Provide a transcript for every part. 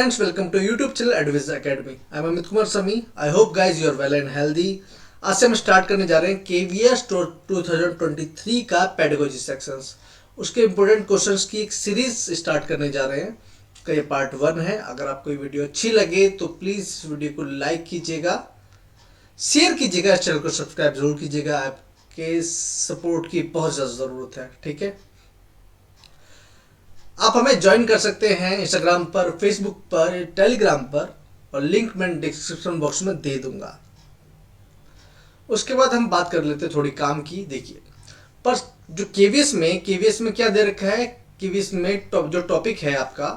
Friends, welcome to YouTube channel Advice Academy. I am Amit Kumar Sami. I hope guys you are well and healthy. आज से हम start करने जा रहे हैं KVS 2023 का पेडागोजी सेक्शंस। उसके इम्पोर्टेंट क्वेश्चंस की एक सीरीज स्टार्ट करने जा रहे हैं। का ये पार्ट 1 है। अगर आपको ये वीडियो अच्छी लगे तो प्लीज़ इस वीडियो को लाइक कीजिएगा, शेयर कीजिएगा, इस चैनल को सब्सक्राइब जरूर कीजिएगा। आपके सपोर्ट की बहुत ज़्यादा ज़रूरत है। ठीक है, आप हमें ज्वाइन कर सकते हैं इंस्टाग्राम पर, फेसबुक पर, टेलीग्राम पर, और लिंक मैं डिस्क्रिप्शन बॉक्स में दे दूंगा। उसके बाद हम बात कर लेते हैं थोड़ी काम की। देखिए, पर जो केवीएस में क्या दे रखा है, केवीएस में जो टॉपिक है आपका,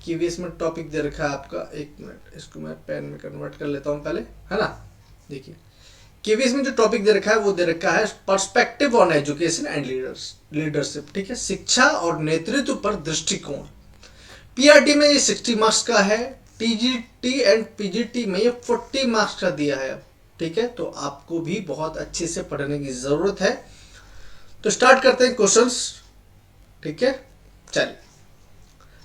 केवीएस में टॉपिक दे रखा है आपका, एक मिनट इसको मैं पेन में कन्वर्ट कर लेता हूँ पहले, है ना। देखिए, केवीएस में जो टॉपिक दे रखा है वो दे रखा है perspective on education and leadership. ठीक है, शिक्षा और नेतृत्व पर दृष्टिकोण। पीआरटी में ये 60 मार्क्स का है, टीजीटी एंड पीजीटी में ये 40 मार्क्स का दिया है। ठीक है, तो आपको भी बहुत अच्छे से पढ़ने की जरूरत है। तो स्टार्ट करते हैं क्वेश्चंस। ठीक है, चलिए,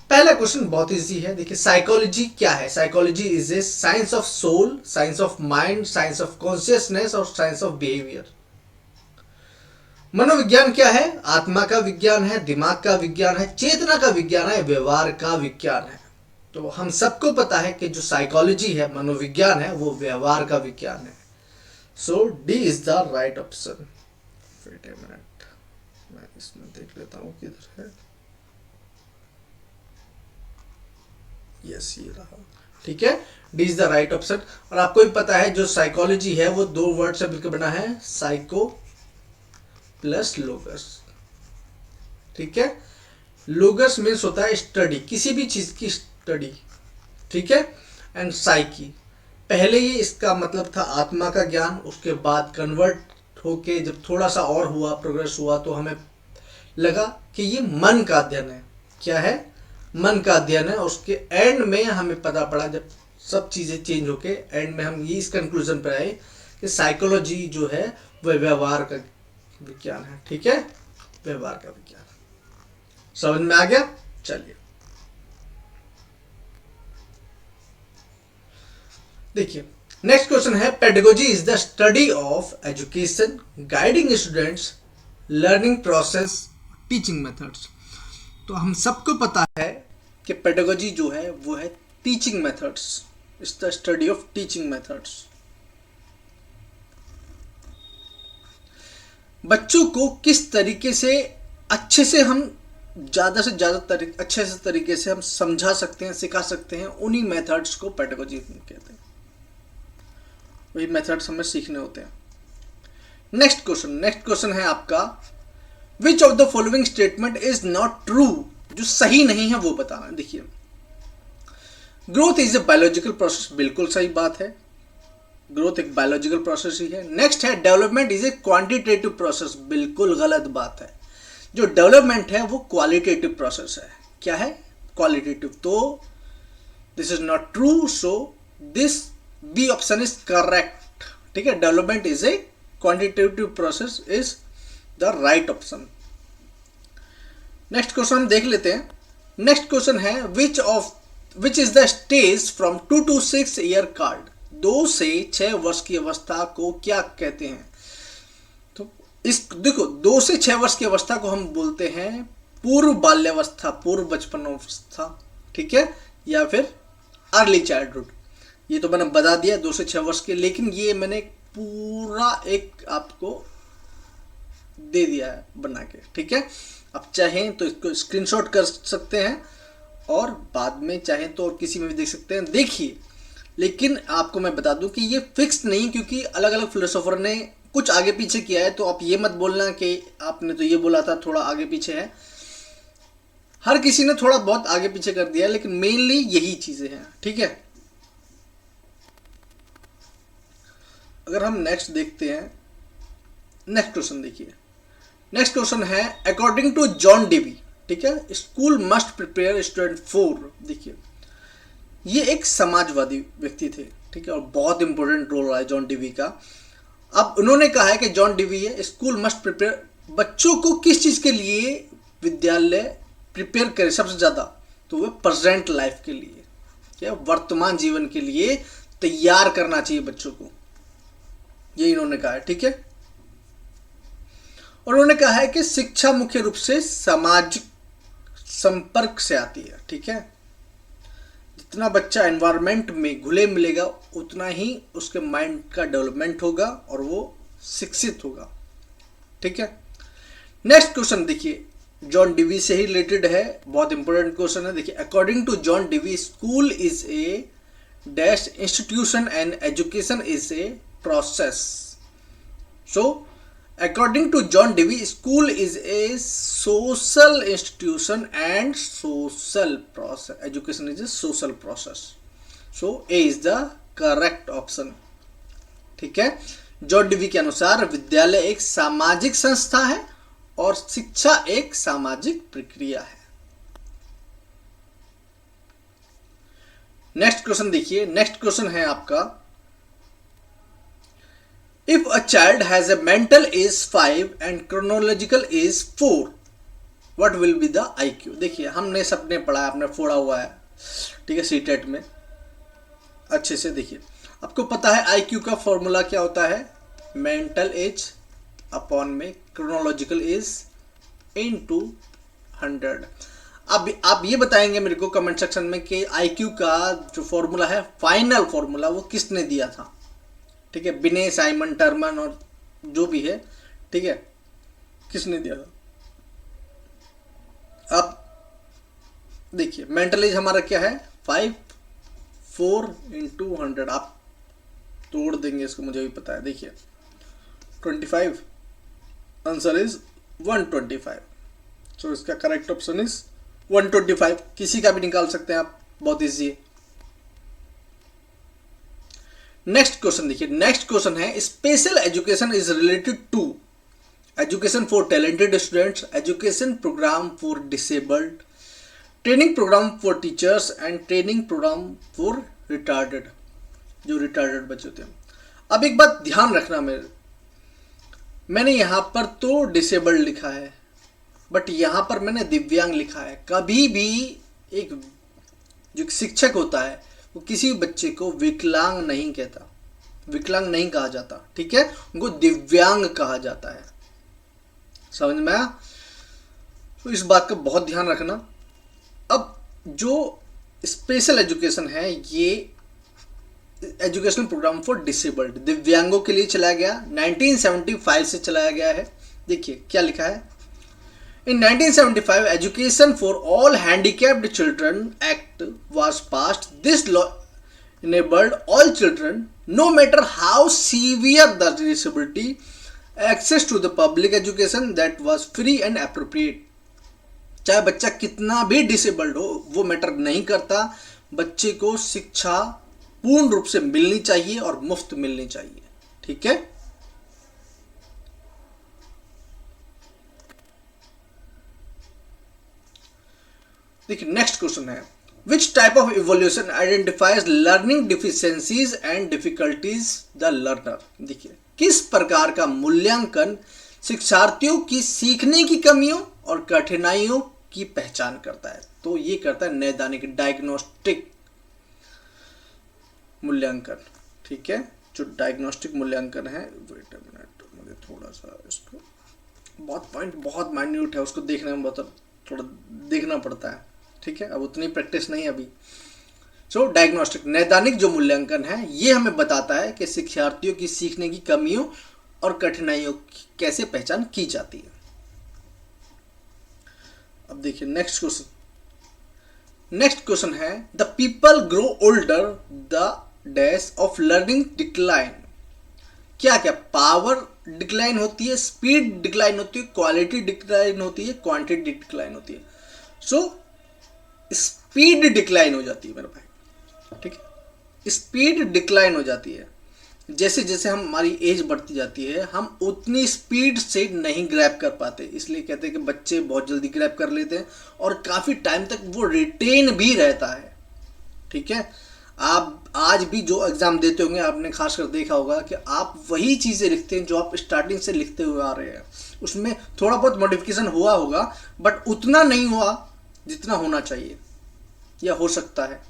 पहला क्वेश्चन बहुत इजी है। देखिए, साइकोलॉजी क्या है? Psychology is a science of soul, science of mind, science of consciousness और साइंस ऑफ बिहेवियर। मनोविज्ञान क्या है? आत्मा का विज्ञान है, दिमाग का विज्ञान है, चेतना का विज्ञान है, व्यवहार का विज्ञान है। तो हम सबको पता है कि जो साइकोलॉजी है, मनोविज्ञान है, वो व्यवहार का विज्ञान है। So D is the right option. Wait a minute, मैं इसमें देख लेता हूँ किधर है। यस, ये रहा। ठीक है, D is the right option. और आपको भी पता है जो साइकोलॉजी है वो 2 वर्ड से मिलकर बना है, साइको प्लस लोगस। ठीक है, लोगस मीन्स होता है स्टडी, किसी भी चीज की स्टडी। ठीक है, एंड साइकी, पहले ही इसका मतलब था आत्मा का ज्ञान, उसके बाद कन्वर्ट होके जब थोड़ा सा और हुआ, प्रोग्रेस हुआ, तो हमें लगा कि ये मन का अध्ययन है। क्या है? मन का अध्ययन है। उसके एंड में हमें पता पड़ा, जब सब चीजें चेंज होके एंड में हम ये इस कंक्लूजन पर आए कि साइकोलॉजी जो है वह व्यवहार का विज्ञान है। ठीक है, व्यवहार का विज्ञान। समझ में आ गया? चलिए, देखिए, नेक्स्ट क्वेश्चन है, pedagogy is the study of education, guiding students, learning process, teaching methods. तो हम सबको पता है कि पेडागोजी जो है वो है teaching methods, is the study of teaching methods. बच्चों को किस तरीके से अच्छे से हम ज़्यादा से ज़्यादा अच्छे से तरीके से हम समझा सकते हैं, सिखा सकते हैं, उन्हीं मेथड्स को पेडागोजी कहते हैं। वही मेथड्स हमें सीखने होते हैं। नेक्स्ट क्वेश्चन है आपका, विच of the following statement is not true? जो सही नहीं है वो बताना। देखिए, growth is a biological process, बिल्कुल सही बात है, ग्रोथ एक बायोलॉजिकल प्रोसेस ही है। नेक्स्ट है, development is a quantitative process, बिल्कुल गलत बात है। जो डेवलपमेंट है वो क्वालिटेटिव प्रोसेस है। क्या है? क्वालिटेटिव। तो this is not true, so this B option is correct. ठीक है, development is a quantitative process is the right option. Next question हम देख लेते हैं। नेक्स्ट क्वेश्चन है, which is the stage from 2 to 6 year card? 2 से 6 वर्ष की अवस्था को क्या कहते हैं? तो इस देखो, 2 से 6 वर्ष की अवस्था को हम बोलते हैं पूर्व बाल्यावस्था, पूर्व बचपन अवस्था। ठीक है, या फिर अर्ली चाइल्डहुड। ये तो मैंने बता दिया 2 से 6 वर्ष के, लेकिन ये मैंने पूरा एक आपको दे दिया है बना के। ठीक है, आप चाहें तो इसको स्क्रीनशॉट कर सकते हैं और बाद में चाहें तो और किसी में भी देख सकते हैं। देखिए, लेकिन आपको मैं बता दूं कि ये फिक्स नहीं, क्योंकि अलग अलग फिलोसोफर ने कुछ आगे पीछे किया है। तो आप ये मत बोलना कि आपने तो ये बोला था, थोड़ा आगे पीछे है। हर किसी ने थोड़ा बहुत आगे पीछे कर दिया है, लेकिन मेनली यही चीजें हैं। ठीक है, अगर हम नेक्स्ट देखते हैं, नेक्स्ट क्वेश्चन देखिए। नेक्स्ट क्वेश्चन है, अकॉर्डिंग टू जॉन डेवी, ठीक है, school must prepare student for. देखिए, ये एक समाजवादी व्यक्ति थे। ठीक है, और बहुत इंपॉर्टेंट रोल रहा है जॉन डेवी का। अब उन्होंने कहा है कि जॉन डेवी है, स्कूल मस्ट प्रिपेयर, बच्चों को किस चीज के लिए विद्यालय प्रिपेयर करे सबसे ज्यादा? तो वो प्रेजेंट लाइफ के लिए। क्या वर्तमान जीवन के लिए तैयार करना चाहिए बच्चों को, ये इन्होंने कहा है। ठीक है, और उन्होंने कहा है कि शिक्षा मुख्य रूप से सामाजिक संपर्क से आती है। ठीक है, जितना बच्चा एनवायरनमेंट में घुले मिलेगा उतना ही उसके माइंड का डेवलपमेंट होगा और वो शिक्षित होगा। ठीक है, नेक्स्ट क्वेश्चन देखिए, जॉन डिवी से ही रिलेटेड है, बहुत इंपॉर्टेंट क्वेश्चन है। देखिए, according to John Dewey school is a dash institution and education is a process. So according to John Dewey school is a social institution and social process, education is a social process. So A is the correct option. ठीक है, John Dewey के अनुसार विद्यालय एक सामाजिक संस्था है और शिक्षा एक सामाजिक प्रक्रिया है। नेक्स्ट क्वेश्चन देखिए, नेक्स्ट क्वेश्चन है आपका, if a child has a mental as 5 and chronological age 4 what will be the IQ। देखिए, हमने सबने पढ़ा है, आपने फोड़ा हुआ है। ठीक है, सीटेट में अच्छे से देखिए, आपको पता है IQ का फॉर्मूला क्या होता है, मेंटल एज अपॉन में क्रोनोलॉजिकल एज इनटू 100। अब आप ये बताएंगे मेरे को कमेंट सेक्शन में कि IQ का जो फॉर्मूला है, फाइनल फॉर्मूला, वो किसने दिया था। ठीक है, बिने, साइमन, टर्मन और जो भी है, ठीक है, किसने दिया था। अब देखिए, मेंटल एज हमारा क्या है, 5, 4 इंटू 100। आप तोड़ देंगे इसको, मुझे भी पता है। देखिए 25, आंसर इज 125। सो इसका करेक्ट ऑप्शन इज 125। किसी का भी निकाल सकते हैं आप, बहुत इजी है। नेक्स्ट क्वेश्चन देखिए, नेक्स्ट क्वेश्चन है, special education is related to education for talented students, education program for disabled, training program for teachers and training program for retarded, जो रिटार्डेड बच्चे होते हैं। अब एक बात ध्यान रखना, मैंने यहां पर तो डिसेबल्ड लिखा है, बट यहां पर मैंने दिव्यांग लिखा है। कभी भी एक जो शिक्षक होता है वो किसी बच्चे को विकलांग नहीं कहता, विकलांग नहीं कहा जाता। ठीक है, उनको दिव्यांग कहा जाता है। समझ में आया? तो इस बात का बहुत ध्यान रखना। अब जो स्पेशल एजुकेशन है, ये एजुकेशनल प्रोग्राम फॉर डिसेबल्ड, दिव्यांगों के लिए चलाया गया, 1975 से चलाया गया है। देखिए क्या लिखा है, इन 1975 education for all handicapped children act was passed. This law enabled all children, no matter how severe the disability, access to the public education that was free and appropriate। चाहे बच्चा कितना भी डिसेबल्ड हो, वो मैटर नहीं करता, बच्चे को शिक्षा पूर्ण रूप से मिलनी चाहिए और मुफ्त मिलनी चाहिए। ठीक है, देखिए नेक्स्ट क्वेश्चन है, which type of evaluation identifies learning deficiencies and difficulties the learner। देखिए, किस प्रकार का मूल्यांकन शिक्षार्थियों की सीखने की कमियों और कठिनाइयों की पहचान करता है। तो ये करता है नैदानिक, डायग्नोस्टिक मूल्यांकन। ठीक है, जो डायग्नोस्टिक मूल्यांकन है, वेट अ मिनट, मुझे थोड़ा सा इसको, बहुत पॉइंट बहुत माइन्यूट है, उसको देखने में बहुत थोड़ा देखना पड़ता है। ठीक है, अब उतनी प्रैक्टिस नहीं अभी। सो डायग्नोस्टिक, नैदानिक जो मूल्यांकन है, ये हमें बताता है कि शिक्षार्थियों की सीखने की कमियों और कठिनाइयों की कैसे पहचान की जाती है। अब देखिए नेक्स्ट क्वेश्चन, नेक्स्ट क्वेश्चन है, the people grow older, the dash of learning decline. क्या क्या पावर डिक्लाइन होती है, स्पीड डिक्लाइन होती है, क्वालिटी डिक्लाइन होती है, क्वांटिटी डिक्लाइन होती है। सो स्पीड डिक्लाइन हो जाती है मेरे भाई। ठीक है, स्पीड डिक्लाइन हो जाती है। जैसे जैसे हमारी एज बढ़ती जाती है, हम उतनी स्पीड से नहीं ग्रैब कर पाते, इसलिए कहते हैं कि बच्चे बहुत जल्दी ग्रैब कर लेते हैं और काफ़ी टाइम तक वो रिटेन भी रहता है। ठीक है, आप आज भी जो एग्ज़ाम देते होंगे, आपने खासकर देखा होगा कि आप वही चीज़ें लिखते हैं जो आप स्टार्टिंग से लिखते हुए आ रहे हैं। उसमें थोड़ा बहुत मॉडिफिकेशन हुआ होगा, बट उतना नहीं हुआ जितना होना चाहिए या हो सकता है।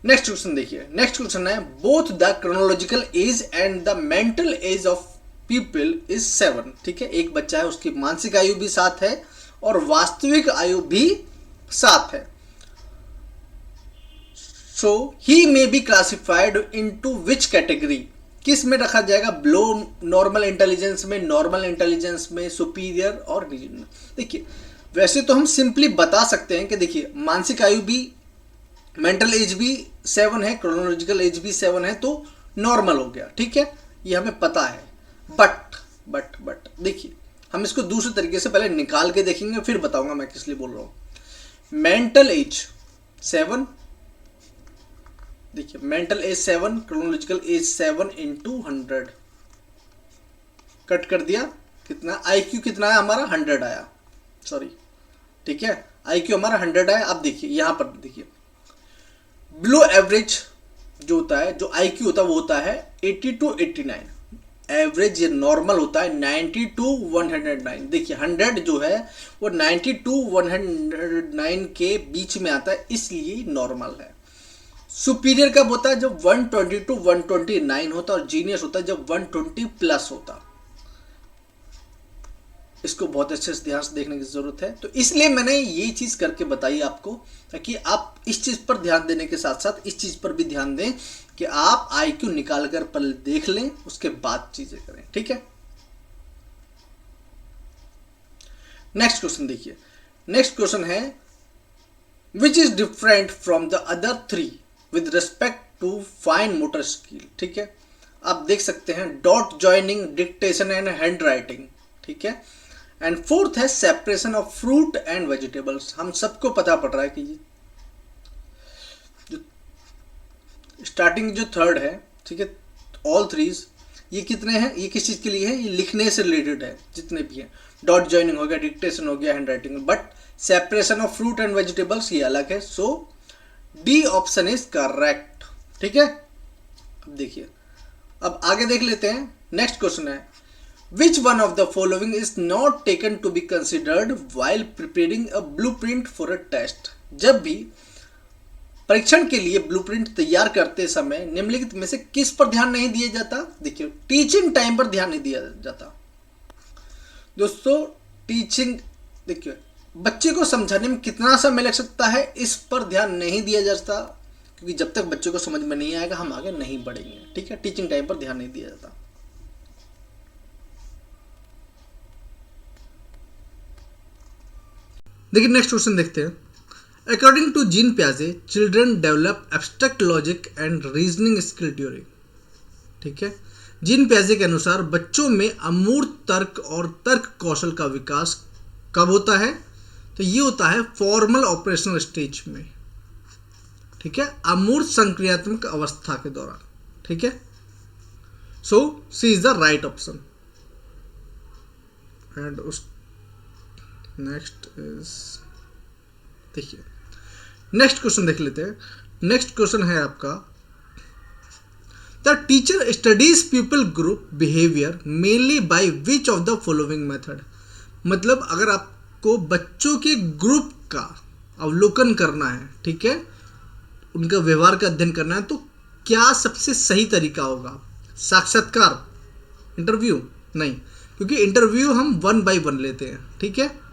नेक्स्ट क्वेश्चन देखिए, नेक्स्ट क्वेश्चन है both the chronological age and the mental as of people is 7। ठीक है, एक बच्चा है, उसकी मानसिक आयु भी 7 है और वास्तविक आयु भी 7 है। So he may be classified into which category, किस में रखा जाएगा, बिलो नॉर्मल इंटेलिजेंस में, नॉर्मल इंटेलिजेंस में, सुपीरियर और रीजनल। देखिए वैसे तो हम सिंपली बता सकते हैं कि देखिए मानसिक आयु भी, मेंटल एज भी 7 है, क्रोनोलॉजिकल एज भी 7 है, तो नॉर्मल हो गया। ठीक है, ये हमें पता है। बट देखिए हम इसको दूसरे तरीके से पहले निकाल के देखेंगे, फिर बताऊंगा मैं किस लिए बोल रहा हूं। मेंटल एज 7, देखिए mental as 7, chronological age 7 into 100 cut कर दिया, कितना आईक्यू कितना है हमारा, 100 आया, सॉरी। ठीक है, आईक्यू हमारा 100 आया। अब देखिए यहां पर देखिए बिलो एवरेज जो होता है, जो आईक्यू होता है वो होता है 80 टू 89, एवरेज ये नॉर्मल होता है 90 टू 109। देखिए 100 जो है वो 90 टू 109 के बीच में आता है, इसलिए नॉर्मल है। सुपीरियर कब होता है, जब 120 टू 129 होता है, और जीनियस होता है जब 120 प्लस होता। इसको बहुत अच्छे से ध्यान से देखने की जरूरत है, तो इसलिए मैंने ये चीज करके बताई आपको, ताकि आप इस चीज पर ध्यान देने के साथ साथ इस चीज पर भी ध्यान दें कि आप आईक्यू निकाल कर पहले देख लें, उसके बाद चीजें करें। ठीक है, नेक्स्ट क्वेश्चन देखिए, नेक्स्ट क्वेश्चन है which is different from the other 3 with respect to fine motor skill. ठीक है, आप देख सकते हैं dot joining, dictation and hand writing. ठीक है, एंड फोर्थ है separation of fruit and vegetables. हम सबको पता पड़ रहा है कि ये जो स्टार्टिंग जो थर्ड है, ठीक है, ऑल थ्रीज ये कितने हैं, ये किस चीज के लिए है, ये लिखने से रिलेटेड है, जितने भी हैं। डॉट जॉइनिंग हो गया, डिक्टेशन हो गया, hand writing, but separation of fruit and vegetables ये अलग है। So D option is correct. ठीक है, अब देखिए, अब आगे देख लेते हैं। नेक्स्ट क्वेश्चन है Which one of the following is not taken to be considered while preparing a blueprint for a test? जब भी परीक्षण के लिए ब्लूप्रिंट तैयार करते समय निम्नलिखित में से किस पर ध्यान नहीं दिया जाता। देखिए टीचिंग टाइम पर ध्यान नहीं दिया जाता दोस्तों। टीचिंग, देखिए बच्चे को समझाने में कितना समय लग सकता है, इस पर ध्यान नहीं दिया जाता, क्योंकि जब तक बच्चे को समझ में नहीं आएगा हम आगे नहीं बढ़ेंगे। ठीक है, टीचिंग टाइम पर ध्यान नहीं दिया जाता। देखिए नेक्स्ट क्वेश्चन देखते हैं। अकॉर्डिंग टू जीन पियाजे children develop abstract logic and reasoning skill during. ठीक है, जीन पियाजे के अनुसार बच्चों में अमूर्त तर्क और तर्क कौशल का विकास कब होता है, तो ये होता है फॉर्मल ऑपरेशनल स्टेज में। ठीक है, अमूर्त संक्रियात्मक अवस्था के दौरान। ठीक है, so C is the right option. And उस नेक्स्ट इज, देखिए नेक्स्ट क्वेश्चन देख लेते हैं। नेक्स्ट क्वेश्चन है आपका, the teacher studies people group behaviour mainly by which of the following method. मतलब अगर आपको बच्चों के ग्रुप का अवलोकन करना है, ठीक है, उनका व्यवहार का अध्ययन करना है, तो क्या सबसे सही तरीका होगा। साक्षात्कार, इंटरव्यू नहीं, क्योंकि इंटरव्यू हम 1 by 1 लेते हैं। ठीक है,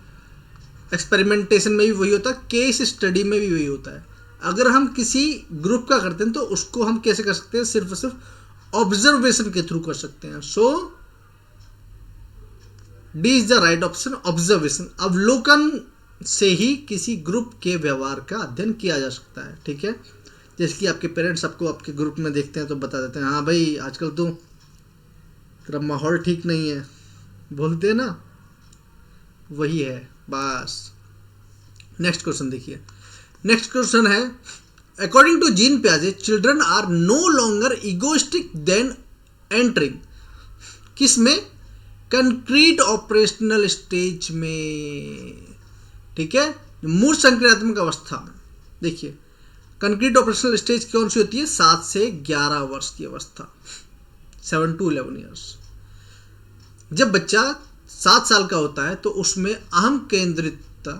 एक्सपेरिमेंटेशन में भी वही होता है, केस स्टडी में भी वही होता है। अगर हम किसी ग्रुप का करते हैं तो उसको हम कैसे कर सकते हैं, सिर्फ और सिर्फ ऑब्जर्वेशन के थ्रू कर सकते हैं। So D is the right option, observation. अवलोकन से ही किसी ग्रुप के व्यवहार का अध्ययन किया जा सकता है। ठीक है, जैसे कि आपके पेरेंट्स आपको आपके ग्रुप में देखते हैं तो बता देते हैं, हाँ भाई आजकल तो तेरा माहौल ठीक नहीं है, बोलते हैं ना, वही है बस। नेक्स्ट क्वेश्चन देखिए, नेक्स्ट क्वेश्चन है अकॉर्डिंग टू जीन पियाजे children are no longer egoistic then entering. किस में, कंक्रीट ऑपरेशनल स्टेज में। ठीक है, मूर्त संक्रियात्मक अवस्था में। देखिए कंक्रीट ऑपरेशनल स्टेज कौन सी होती है, 7 से 11 वर्ष की अवस्था, 7 to 11 ईयर्स। जब बच्चा 7 साल का होता है तो उसमें अहम केंद्रितता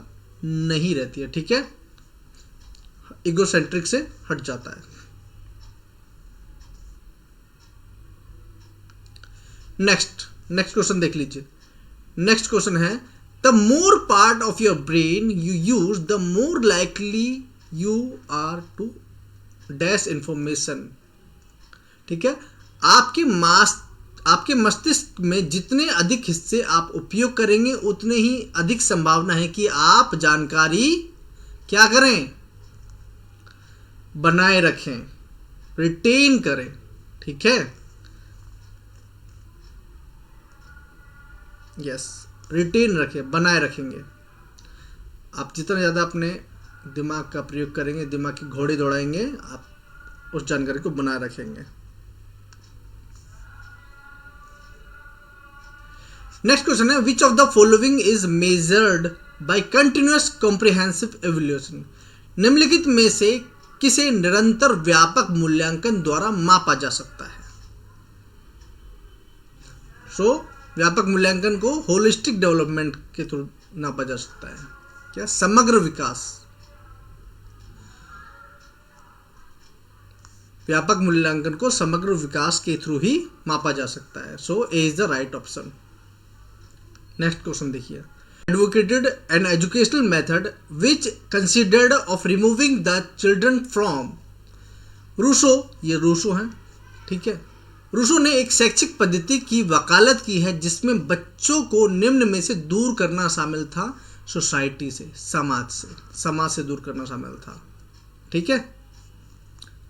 नहीं रहती है। ठीक है, इगोसेंट्रिक से हट जाता है। नेक्स्ट क्वेश्चन देख लीजिए। नेक्स्ट क्वेश्चन है the more part of your brain you use the more likely you are to dash information. ठीक है, आपके मस्तिष्क में जितने अधिक हिस्से आप उपयोग करेंगे उतने ही अधिक संभावना है कि आप जानकारी क्या करें, बनाए रखें, रिटेन करें। ठीक है, यस, रिटेन रखें, बनाए रखेंगे। आप जितना ज़्यादा अपने दिमाग का प्रयोग करेंगे, दिमाग की घोड़े दौड़ाएंगे, आप उस जानकारी को बनाए रखेंगे। नेक्स्ट क्वेश्चन है विच of the following is measured by continuous comprehensive evolution. निम्नलिखित में से किसे निरंतर व्यापक मूल्यांकन द्वारा मापा जा सकता है। व्यापक मूल्यांकन को होलिस्टिक डेवलपमेंट के थ्रू नापा जा सकता है। क्या? समग्र विकास। व्यापक मूल्यांकन को समग्र विकास के थ्रू ही मापा जा सकता है। So A is the right option. Next question देखिए। Advocated an educational method which considered of removing the children from. Rousseau, ये रूसो है। ठीक है, रूसो ने एक शैक्षिक पद्धति की वकालत की है जिसमें बच्चों को निम्न में से दूर करना शामिल था। सोसाइटी से, समाज से दूर करना शामिल था। ठीक है,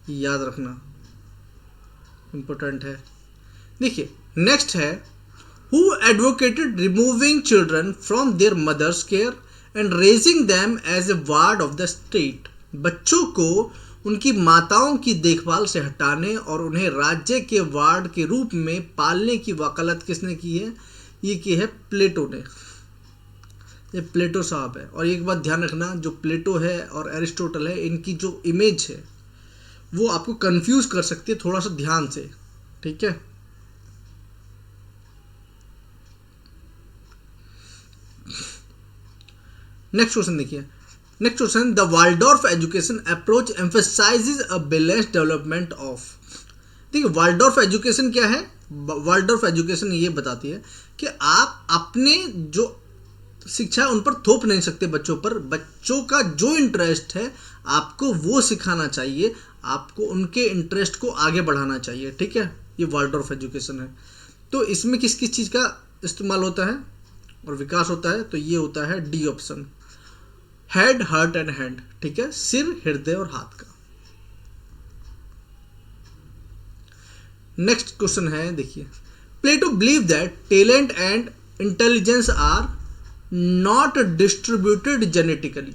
याद रखना, इंपॉर्टेंट है। देखिए नेक्स्ट है who advocated removing children from their mother's care and raising them as a ward of the state। बच्चों को उनकी माताओं की देखभाल से हटाने और उन्हें राज्य के वार्ड के रूप में पालने की वकालत किसने की है? ये की है प्लेटो ने। ये प्लेटो साहब है। और एक बात ध्यान रखना, जो प्लेटो है और एरिस्टोटल है, इनकी जो इमेज है वो आपको कंफ्यूज कर सकती है, थोड़ा सा ध्यान से। ठीक है, नेक्स्ट क्वेश्चन देखिए। Next question, the Waldorf education approach emphasises a balanced development of. देखिए वाल्डोर्फ एजुकेशन क्या है? वाल्डोर्फ एजुकेशन ये बताती है कि आप अपने जो शिक्षा उन पर थोप नहीं सकते बच्चों पर। बच्चों का जो इंटरेस्ट है आपको वो सिखाना चाहिए, आपको उनके इंटरेस्ट को आगे बढ़ाना चाहिए। ठीक है, ये वाल्डोर्फ एजुकेशन है। तो इसमें किस किस चीज़ का इस्तेमाल होता है और विकास होता है? तो ये होता है D option, head, heart and hand. ठीक है, सिर, हृदय और हाथ का। नेक्स्ट क्वेश्चन है देखिए। Plato believe that talent and intelligence are not distributed genetically.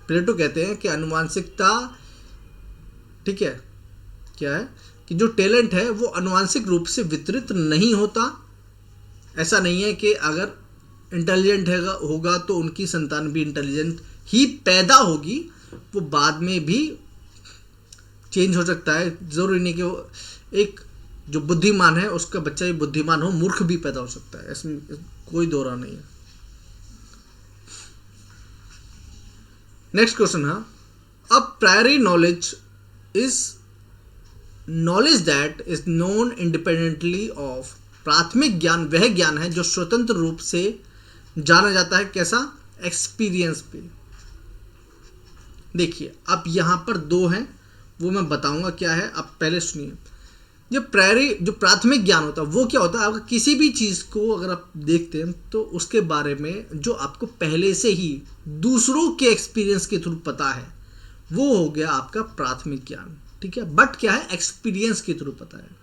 Plato कहते हैं कि अनुवांशिकता, ठीक है, क्या है कि जो टैलेंट है वो अनुवांशिक रूप से वितरित नहीं होता। ऐसा नहीं है कि अगर इंटेलिजेंट होगा तो उनकी संतान भी इंटेलिजेंट ही पैदा होगी, वो बाद में भी चेंज हो सकता है। जरूरी नहीं कि वो एक जो बुद्धिमान है उसका बच्चा भी बुद्धिमान हो, मूर्ख भी पैदा हो सकता है, इसमें कोई दो राय नहीं है। नेक्स्ट क्वेश्चन है, अब priori knowledge is knowledge that is known independently of. प्राथमिक ज्ञान वह ज्ञान है जो स्वतंत्र रूप से जाना जाता है। कैसा? एक्सपीरियंस पे। देखिए अब यहां पर दो हैं, वो मैं बताऊंगा क्या है, आप पहले सुनिए। जो प्राथमिक ज्ञान होता है वो क्या होता है? अगर किसी भी चीज़ को अगर आप देखते हैं तो उसके बारे में जो आपको पहले से ही दूसरों के एक्सपीरियंस के थ्रू पता है वो हो गया आपका प्राथमिक ज्ञान। ठीक है, बट क्या है? एक्सपीरियंस के थ्रू पता है।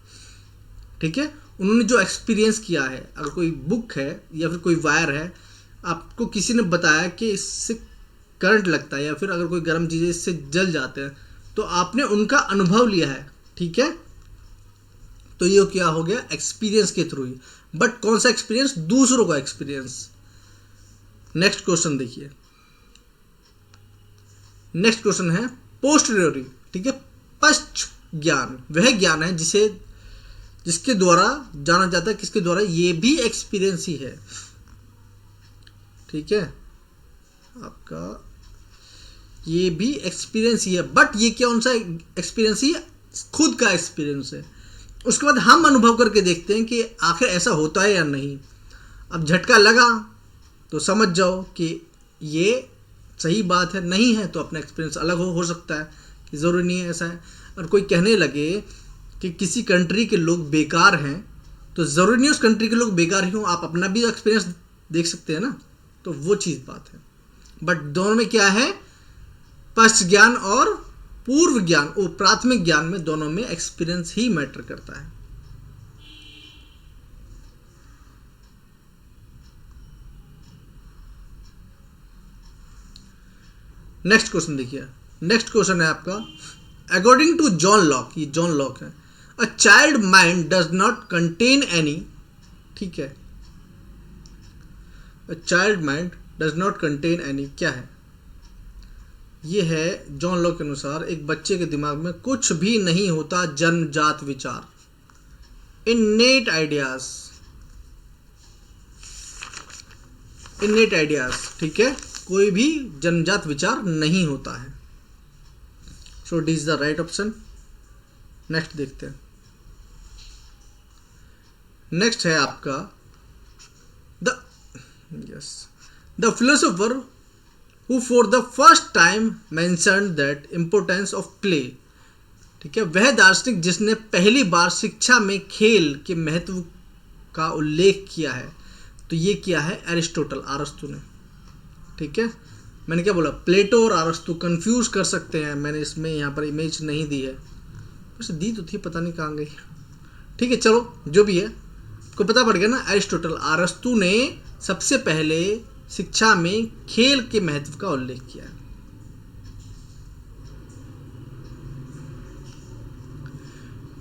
ठीक है, उन्होंने जो एक्सपीरियंस किया है, अगर कोई बुक है या फिर कोई वायर है, आपको किसी ने बताया कि इससे करंट लगता है या फिर अगर कोई गर्म चीज़ें इससे जल जाते हैं, तो आपने उनका अनुभव लिया है। ठीक है, तो ये क्या हो गया? एक्सपीरियंस के थ्रू ही। बट कौन सा एक्सपीरियंस? दूसरों का एक्सपीरियंस। नेक्स्ट क्वेश्चन देखिए। नेक्स्ट क्वेश्चन है पोस्टीरियरी। ठीक है, पश्च ज्ञान वह ज्ञान है जिसके द्वारा जाना जाता है। किसके द्वारा? ये भी एक्सपीरियंस ही है। ठीक है, आपका ये भी एक्सपीरियंस ही है, बट ये कौन सा एक्सपीरियंस ही है? खुद का एक्सपीरियंस है। उसके बाद हम अनुभव करके देखते हैं कि आखिर ऐसा होता है या नहीं। अब झटका लगा तो समझ जाओ कि ये सही बात है, नहीं है तो अपना एक्सपीरियंस अलग हो सकता है कि ज़रूरी नहीं है ऐसा है। और कोई कहने लगे कि किसी कंट्री के लोग बेकार हैं तो ज़रूरी नहीं उस कंट्री के लोग बेकार ही हों, आप अपना भी एक्सपीरियंस देख सकते हैं ना। तो वो चीज़ बात है। बट दोनों में क्या है, पश्च ज्ञान और पूर्व ज्ञान, वो प्राथमिक ज्ञान में दोनों में एक्सपीरियंस ही मैटर करता है। नेक्स्ट क्वेश्चन देखिए। नेक्स्ट क्वेश्चन है आपका, अकॉर्डिंग टू जॉन लॉक, ये जॉन लॉक है, a child mind does not contain any, ठीक है, a child mind does not contain any क्या है, ये है जॉन लॉक के अनुसार एक बच्चे के दिमाग में कुछ भी नहीं होता जन्मजात विचार, इन्नेट आइडियाज, इन्नेट आइडियाज, ठीक है, कोई भी जन्मजात विचार नहीं होता है। So D is the right option. Next देखते हैं। नेक्स्ट है आपका the philosopher who for the first time mentioned that importance of play, ठीक है, वह दार्शनिक जिसने पहली बार शिक्षा में खेल के महत्व का उल्लेख किया है। तो ये किया है एरिस्टोटल, अरस्तु ने, ठीक है। मैंने क्या बोला, प्लेटो और अरस्तु कंफ्यूज कर सकते हैं, मैंने इसमें यहाँ पर इमेज नहीं दी है, वैसे दी तो थी, पता नहीं कहाँ गई, ठीक है, चलो जो भी है, आपको पता पड़ गया ना। एरिस्टोटल, अरस्तु ने सबसे पहले शिक्षा में खेल के महत्व का उल्लेख किया है।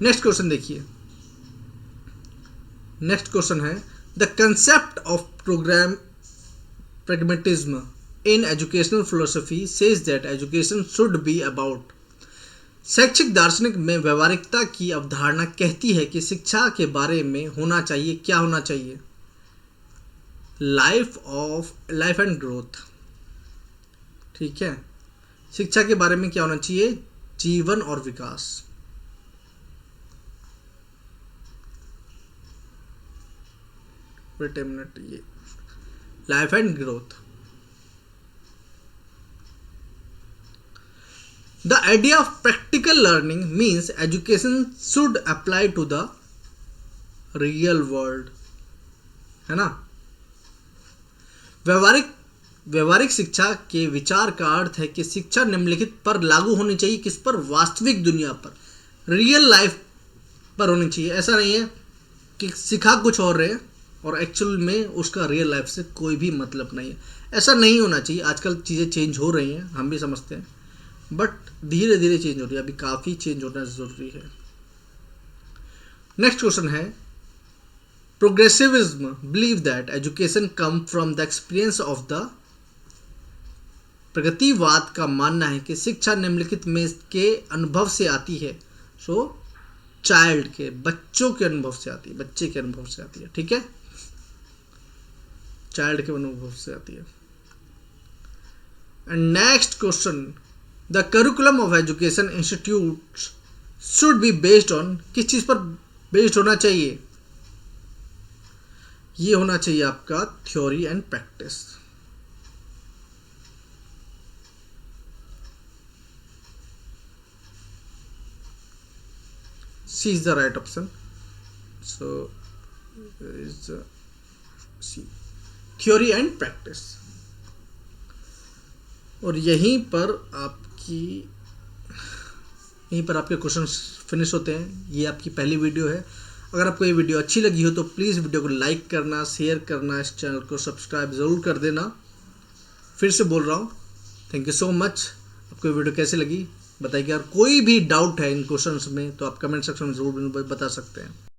नेक्स्ट क्वेश्चन देखिए। नेक्स्ट क्वेश्चन है, the concept of pragmatism in educational philosophy says that education should be about, शैक्षिक दार्शनिक में व्यवहारिकता की अवधारणा कहती है कि शिक्षा के बारे में होना चाहिए, क्या होना चाहिए, लाइफ एंड ग्रोथ, ठीक है, शिक्षा के बारे में क्या होना चाहिए, जीवन और विकास। वेट ए मिनट, ये life and growth. The idea of practical learning means education should apply to the real world, है ना। व्यवहारिक शिक्षा के विचार का अर्थ है कि शिक्षा निम्नलिखित पर लागू होनी चाहिए, किस पर, वास्तविक दुनिया पर, रियल लाइफ पर होनी चाहिए। ऐसा नहीं है कि सिखा कुछ और रहे और एक्चुअल में उसका रियल लाइफ से कोई भी मतलब नहीं है, ऐसा नहीं होना चाहिए। आजकल चीज़ें चेंज हो रही हैं, हम भी समझते हैं, बट धीरे धीरे चेंज हो रही है, अभी काफ़ी चेंज होना ज़रूरी है। नेक्स्ट क्वेश्चन है, progressivism believe that education come from the experience of the, प्रगतिवाद का मानना है कि शिक्षा निम्नलिखित में के अनुभव से आती है। सो चाइल्ड के, बच्चों के अनुभव से आती है, बच्चे के अनुभव से आती है, ठीक है, चाइल्ड के अनुभव से आती है। And next question, the curriculum of education institute should be based on, किस चीज पर बेस्ड होना चाहिए, ये होना चाहिए आपका theory and practice. C is the right option. So is C, theory and practice. और यहीं पर आपके क्वेश्चन फिनिश होते हैं। ये आपकी पहली वीडियो है। अगर आपको ये वीडियो अच्छी लगी हो तो प्लीज़ वीडियो को लाइक करना, शेयर करना, इस चैनल को सब्सक्राइब ज़रूर कर देना। फिर से बोल रहा हूँ, थैंक यू सो मच। आपको ये वीडियो कैसे लगी बताइए। अगर कोई भी डाउट है इन क्वेश्चंस में तो आप कमेंट सेक्शन में ज़रूर बता सकते हैं।